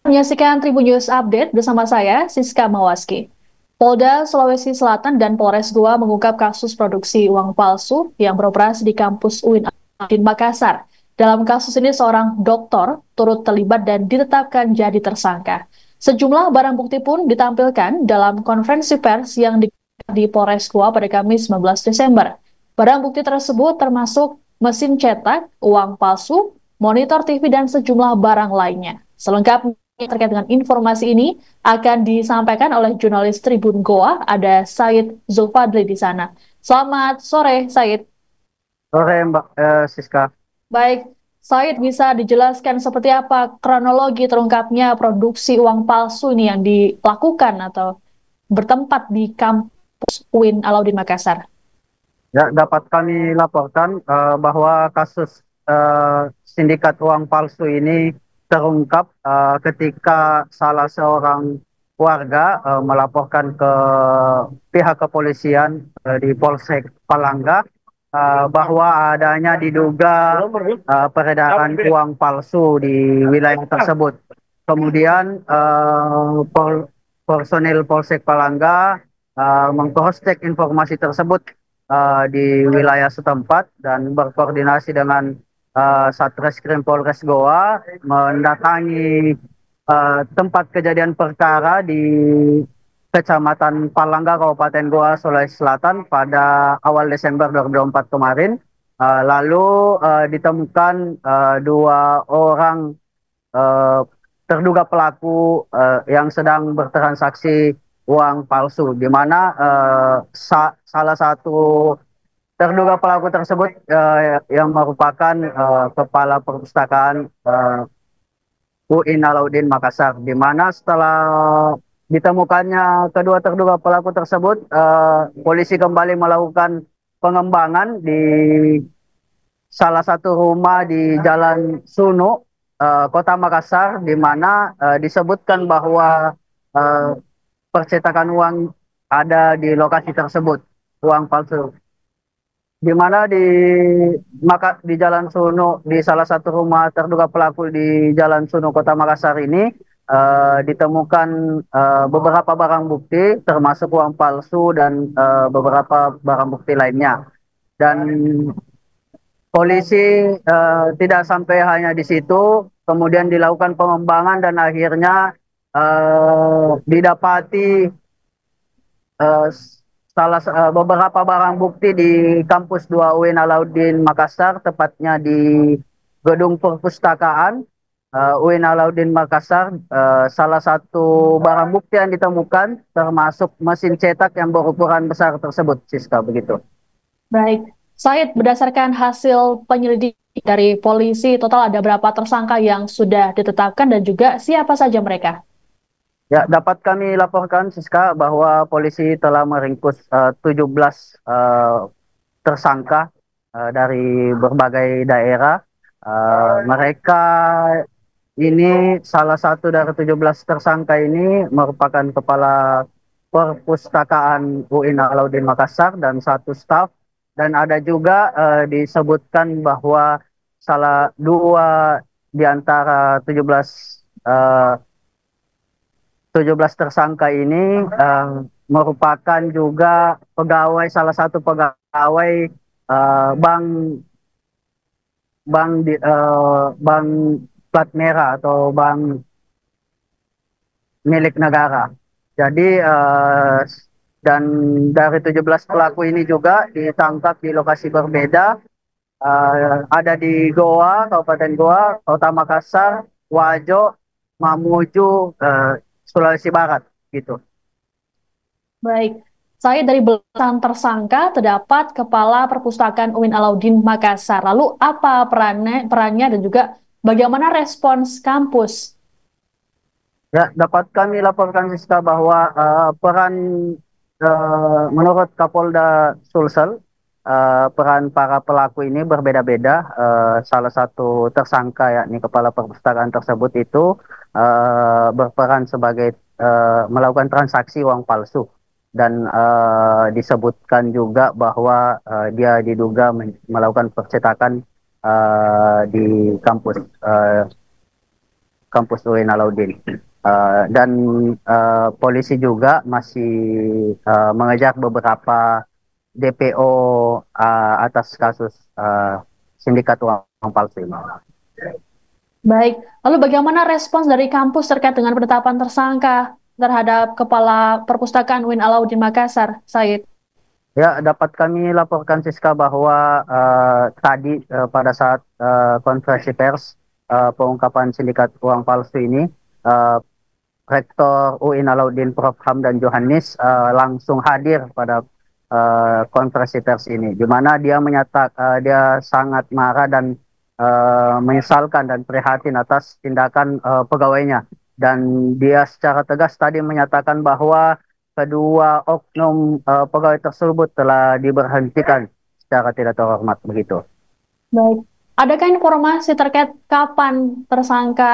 Menyaksikan Tribun News Update bersama saya, Siska Mawaski. Polda Sulawesi Selatan dan Polres Goa mengungkap kasus produksi uang palsu yang beroperasi di kampus UIN di Makassar. Dalam kasus ini, seorang dokter turut terlibat dan ditetapkan jadi tersangka. Sejumlah barang bukti pun ditampilkan dalam konferensi pers yang di Polres Goa pada Kamis 19 Desember. Barang bukti tersebut termasuk mesin cetak, uang palsu, monitor TV, dan sejumlah barang lainnya. Selengkapnya terkait dengan informasi ini akan disampaikan oleh jurnalis Tribun Goa, ada Said Zulfadli di sana. Selamat sore, Said. Sore Mbak Siska. Baik, Said, bisa dijelaskan seperti apa kronologi terungkapnya produksi uang palsu ini yang dilakukan atau bertempat di kampus UIN Alauddin Makassar? Ya, dapat kami laporkan bahwa kasus sindikat uang palsu ini terungkap ketika salah seorang warga melaporkan ke pihak kepolisian di Polsek Palangga bahwa adanya diduga peredaran uang palsu di wilayah tersebut. Kemudian personil Polsek Palangga mengcross-check informasi tersebut di wilayah setempat dan berkoordinasi dengan Satreskrim Polres Goa mendatangi tempat kejadian perkara di Kecamatan Palangga, Kabupaten Goa, Sulawesi Selatan pada awal Desember 2024 kemarin. Lalu ditemukan dua orang eh, terduga pelaku yang sedang bertransaksi uang palsu, di mana salah satu terduga pelaku tersebut yang merupakan kepala perpustakaan UIN Alauddin Makassar, di mana setelah ditemukannya kedua terduga pelaku tersebut, polisi kembali melakukan pengembangan di salah satu rumah di Jalan Sunu, Kota Makassar, di mana disebutkan bahwa eh, percetakan uang ada di lokasi tersebut, uang palsu. Di mana di Jalan Sunu, di salah satu rumah terduga pelaku di Jalan Sunu Kota Makassar ini ditemukan beberapa barang bukti termasuk uang palsu dan beberapa barang bukti lainnya. Dan polisi tidak sampai hanya di situ, kemudian dilakukan pengembangan dan akhirnya didapati eh, beberapa barang bukti di kampus 2 UIN Alauddin Makassar, tepatnya di gedung perpustakaan UIN Alauddin Makassar. Salah satu barang bukti yang ditemukan termasuk mesin cetak yang berukuran besar tersebut, Siska, begitu. Baik, Said, berdasarkan hasil penyelidikan dari polisi, total ada berapa tersangka yang sudah ditetapkan dan juga siapa saja mereka? Ya, dapat kami laporkan, Siska, bahwa polisi telah meringkus 17 tersangka dari berbagai daerah. Mereka ini salah satu dari 17 tersangka ini merupakan kepala perpustakaan UIN Alauddin Makassar dan satu staf. Dan ada juga disebutkan bahwa salah dua di antara 17 tersangka ini merupakan juga pegawai, salah satu pegawai bank bank plat merah atau bank milik negara. Jadi dan dari 17 pelaku ini juga ditangkap di lokasi berbeda. Ada di Goa, Kabupaten Goa, Kota Makassar, Wajo, Mamuju, Sulawesi Barat, gitu. Baik, saya dari belasan tersangka terdapat Kepala Perpustakaan UIN Alauddin Makassar. Lalu apa perannya dan juga bagaimana respons kampus? Ya, dapat kami laporkan, Siska, bahwa peran menurut Kapolda Sulsel, peran para pelaku ini berbeda-beda. Salah satu tersangka, yakni kepala perpustakaan tersebut itu berperan sebagai melakukan transaksi uang palsu, dan disebutkan juga bahwa dia diduga melakukan percetakan di kampus kampus UIN Alauddin. Dan polisi juga masih mengejar beberapa DPO atas kasus sindikat uang palsu ini. Baik, lalu bagaimana respons dari kampus terkait dengan penetapan tersangka terhadap Kepala Perpustakaan UIN Alauddin Makassar, Said? Ya, dapat kami laporkan Siska bahwa tadi pada saat konferensi pers pengungkapan sindikat uang palsu ini, Rektor UIN Alauddin Prof. Hamdan Johannes langsung hadir pada konferensi pers ini, di mana dia dia sangat marah dan menyesalkan dan prihatin atas tindakan pegawainya, dan dia secara tegas tadi menyatakan bahwa kedua oknum pegawai tersebut telah diberhentikan secara tidak terhormat begitu. Baik, adakah informasi terkait kapan tersangka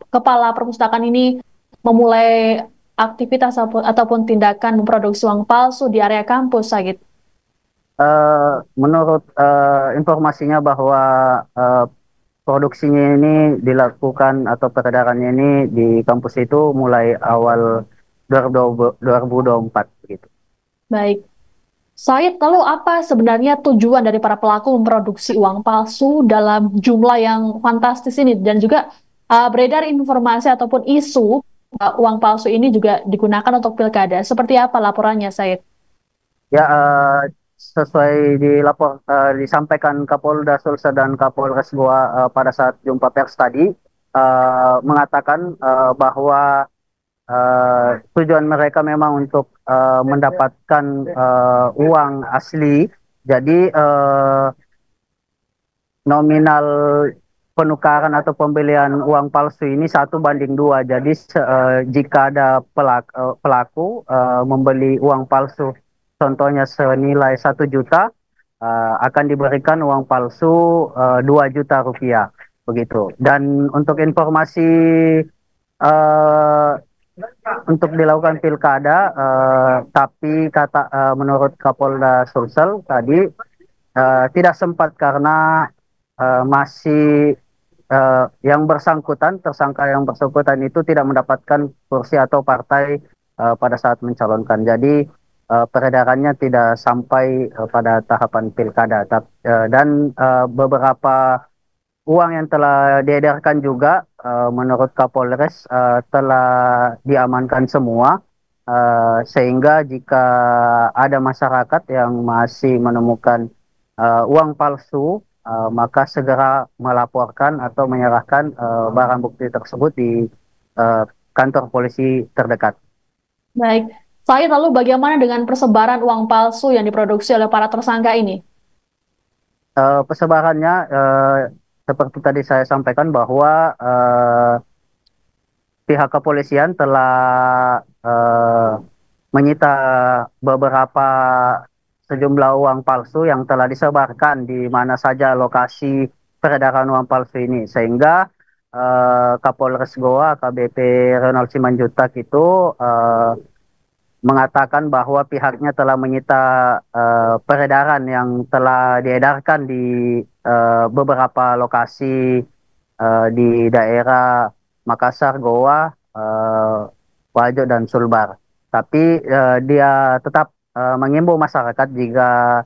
Kepala Perpustakaan ini memulai aktivitas ataupun tindakan memproduksi uang palsu di area kampus, Said? Menurut informasinya bahwa produksinya ini dilakukan atau peredarannya ini di kampus itu mulai awal 2024 begitu. Baik. Said, lalu apa sebenarnya tujuan dari para pelaku memproduksi uang palsu dalam jumlah yang fantastis ini? Dan juga beredar informasi ataupun isu uang palsu ini juga digunakan untuk pilkada. Seperti apa laporannya, Said? Ya, sesuai disampaikan Kapolda Sulsel dan Kapolres Goa pada saat jumpa pers tadi, mengatakan bahwa tujuan mereka memang untuk mendapatkan uang asli. Jadi nominal penukaran atau pembelian uang palsu ini 1:2. Jadi jika ada pelaku membeli uang palsu, contohnya senilai 1 juta, akan diberikan uang palsu 2 juta rupiah begitu. Dan untuk informasi untuk dilakukan pilkada, tapi menurut Kapolda Sulsel tadi tidak sempat karena masih yang bersangkutan, tersangka yang bersangkutan itu tidak mendapatkan kursi atau partai pada saat mencalonkan. Jadi peredarannya tidak sampai pada tahapan pilkada. Dan beberapa uang yang telah diedarkan juga menurut Kapolres telah diamankan semua, sehingga jika ada masyarakat yang masih menemukan uang palsu, maka segera melaporkan atau menyerahkan barang bukti tersebut di kantor polisi terdekat. Baik, Said, lalu bagaimana dengan persebaran uang palsu yang diproduksi oleh para tersangka ini? Persebarannya seperti tadi saya sampaikan bahwa pihak kepolisian telah menyita beberapa sejumlah uang palsu yang telah disebarkan di mana saja lokasi peredaran uang palsu ini, sehingga Kapolres Goa AKBP Ronald Simanjuntak itu mengatakan bahwa pihaknya telah menyita peredaran yang telah diedarkan di beberapa lokasi di daerah Makassar, Goa, Wajo, dan Sulbar. Tapi dia tetap mengimbau masyarakat jika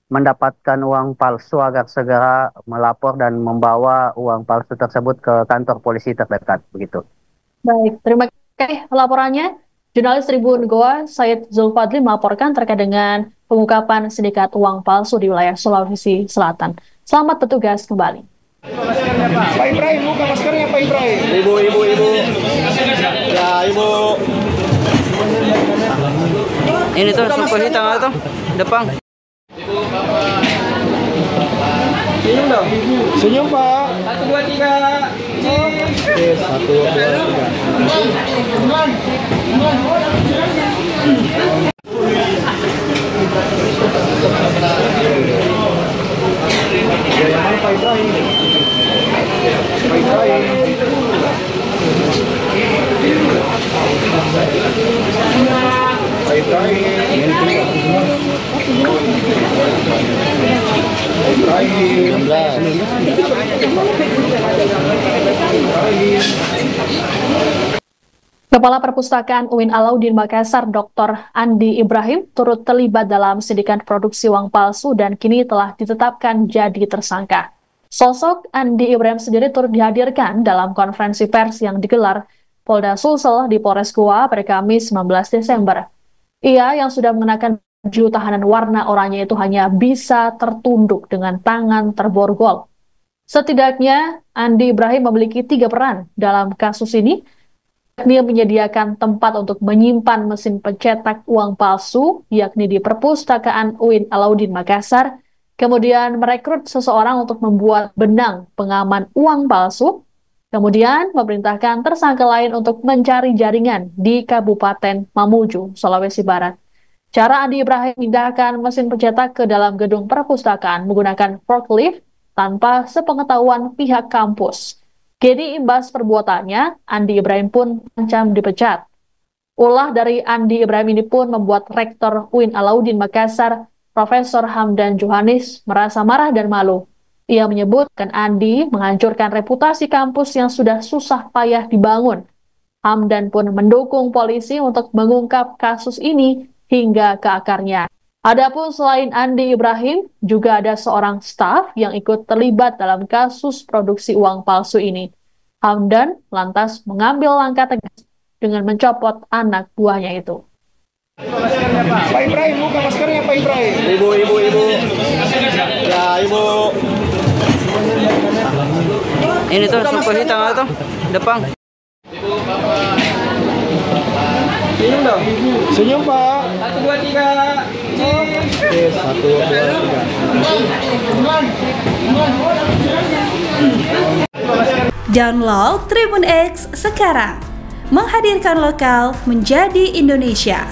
mendapatkan uang palsu agar segera melapor dan membawa uang palsu tersebut ke kantor polisi terdekat begitu. Baik, terima kasih laporannya. Jurnalis Tribun Goa, Said Zulfadli melaporkan terkait dengan pengungkapan sindikat uang palsu di wilayah Sulawesi Selatan. Selamat bertugas kembali. Pak Ibrahim, buka maskernya Pak Ibrahim. Ibu. Ya, Ibu. Ini tuh suku hitam tuh depan. Senyum dong. Senyum Pak. 1, 2, 3. Oke, 1, 2, 3. Ya, yang mana Pak Ibrahim? Pak Ibrahim. Pak Ibrahim. 16. Kepala Perpustakaan UIN Alauddin Makassar, Dr. Andi Ibrahim, turut terlibat dalam sindikat produksi uang palsu dan kini telah ditetapkan jadi tersangka. Sosok Andi Ibrahim sendiri turut dihadirkan dalam konferensi pers yang digelar Polda Sulsel di Polres Goa pada Kamis 19 Desember. Ia yang sudah mengenakan baju tahanan warna oranye itu hanya bisa tertunduk dengan tangan terborgol. Setidaknya, Andi Ibrahim memiliki 3 peran dalam kasus ini, yakni menyediakan tempat untuk menyimpan mesin pencetak uang palsu, yakni di Perpustakaan UIN Alauddin Makassar, kemudian merekrut seseorang untuk membuat benang pengaman uang palsu, kemudian memerintahkan tersangka lain untuk mencari jaringan di Kabupaten Mamuju, Sulawesi Barat. Cara Andi Ibrahim memindahkan mesin pencetak ke dalam gedung perpustakaan menggunakan forklift tanpa sepengetahuan pihak kampus. Jadi imbas perbuatannya, Andi Ibrahim pun terancam dipecat. Ulah dari Andi Ibrahim ini pun membuat Rektor UIN Alauddin Makassar, Profesor Hamdan Johanis, merasa marah dan malu. Ia menyebutkan Andi menghancurkan reputasi kampus yang sudah susah payah dibangun. Hamdan pun mendukung polisi untuk mengungkap kasus ini hingga ke akarnya. Adapun selain Andi Ibrahim, juga ada seorang staf yang ikut terlibat dalam kasus produksi uang palsu ini. Hamdan lantas mengambil langkah tegas dengan mencopot anak buahnya itu. Pak Ibrahim, buka maskernya Pak Ibrahim. Ibu. Ya, Ibu. Ini tuh sapu hitam tuh, depan. Senyum dong. Senyum Pak. 1, 2, 3. Oke, 1, 2, 3. Download Tribun X sekarang, menghadirkan lokal menjadi Indonesia.